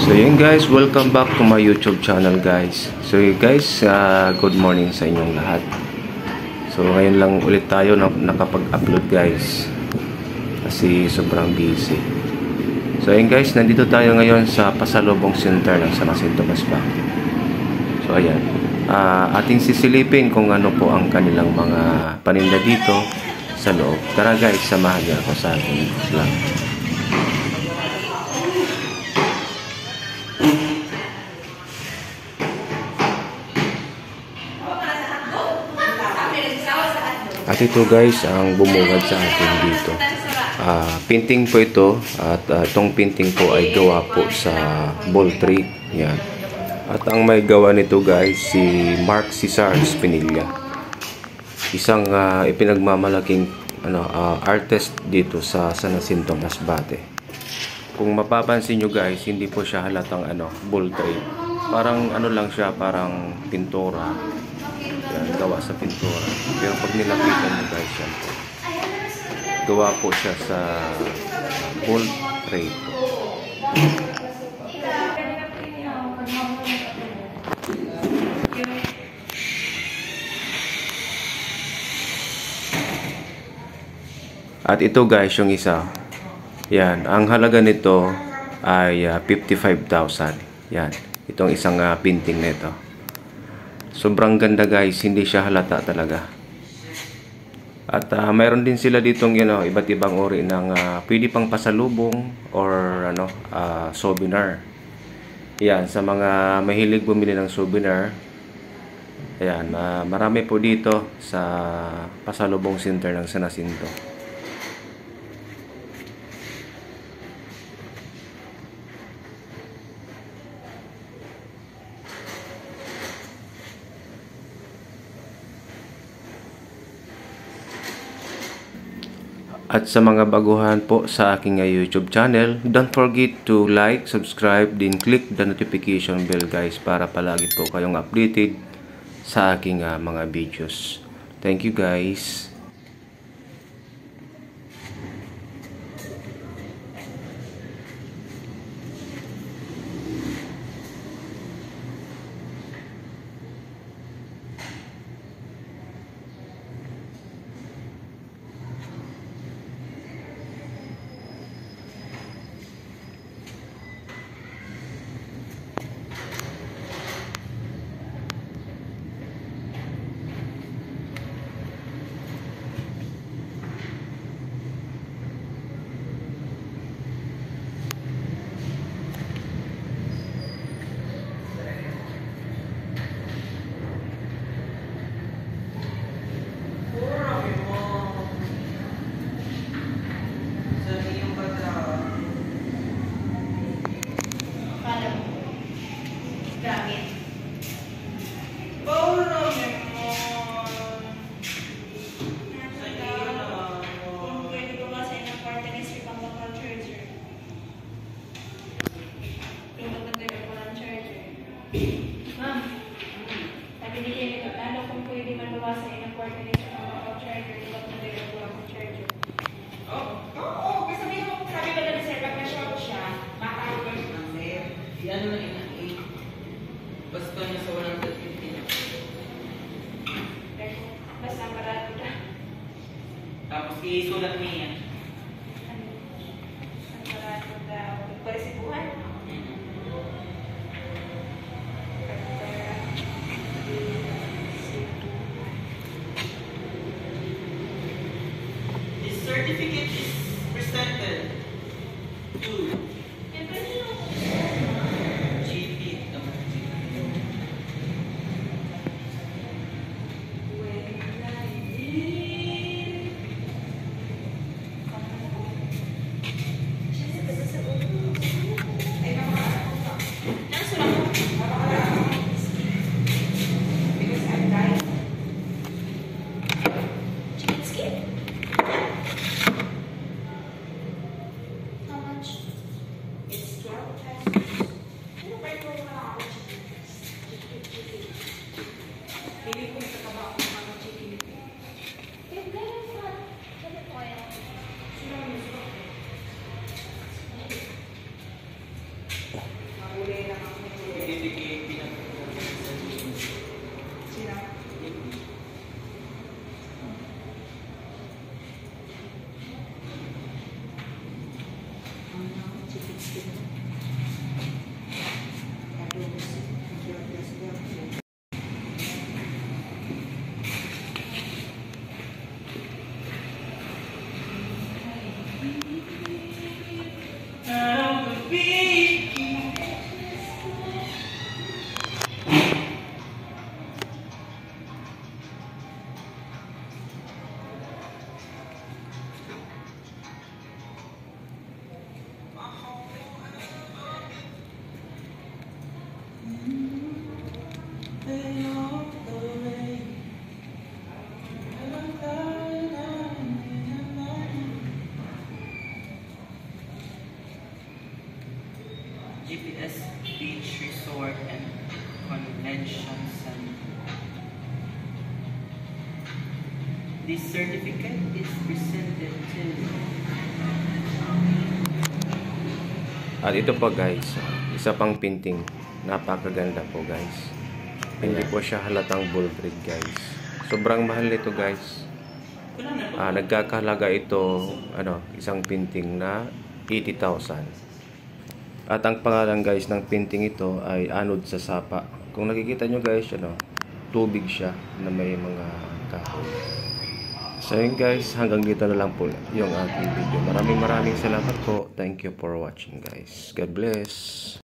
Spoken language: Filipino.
So yun guys, welcome back to my YouTube channel guys. So guys, good morning sa inyong lahat. So ngayon lang ulit tayo nakapag-upload guys, kasi sobrang busy. So yun guys, nandito tayo ngayon sa pasalubong center ng San Jacinto Masbate. So ayan, ating sisilipin kung ano po ang kanilang mga paninda dito sa loob. Tara guys, samahan niyo ako sa ating vlog. At ito guys ang bumungad sa atin dito. Painting po ito, at itong painting po ay gawa po sa ball trade. Yan. At ang may gawa nito guys si Mark Cesar Espinilla. Isang ipinagmamalaking artist dito sa San Jacinto Masbate. Kung mapapansin nyo guys, hindi po siya halatang ball trade. Parang lang siya, parang pintura. Yan, gawa sa pintura. Pero pag nilapitan mo guys yan po, gawa po siya sa ball trade po. At ito guys yung isa. Yan, ang halaga nito ay 55,000. Yan, itong isang painting nito. Sobrang ganda guys, hindi siya halata talaga. At mayroon din sila ditong iba't ibang uri ng pwede pang pasalubong or souvenir. Yan, sa mga mahilig bumili ng souvenir. Ayan, marami po dito sa pasalubong center ng San Jacinto. At sa mga baguhan po sa aking YouTube channel, don't forget to like, subscribe, then click the notification bell guys para palagi po kayong updated sa aking mga videos. Thank you guys. Ma'am, sabi ni Jenny, kung pwede maluwasan ng coordination ng mga charger, di ba kung pwede ko ang charger? Oo, kasi sabi ko na sir, pag na-short siya, maka-hours na sir. Yan naman yung 8. Basta niya sa 150 na. Basta parado na. Tapos isulat niya. Ang parado daw. Parisibuhan. Certificate is presented to GP. S Beach Resort and Convention Center. This certificate is presented to... At ito po guys, isa pang painting. Napakaganda po guys. Hindi po siya halatang ball break guys. Sobrang mahal nito guys. Nagkakahalaga ito isang painting na 80,000. At ang pangalan guys ng painting ito ay Anod sa Sapa. Kung nakikita nyo guys, tubig siya na may mga kahoy. So yun guys, hanggang dito na lang po yung aking video. Maraming salamat po. Thank you for watching guys. God bless.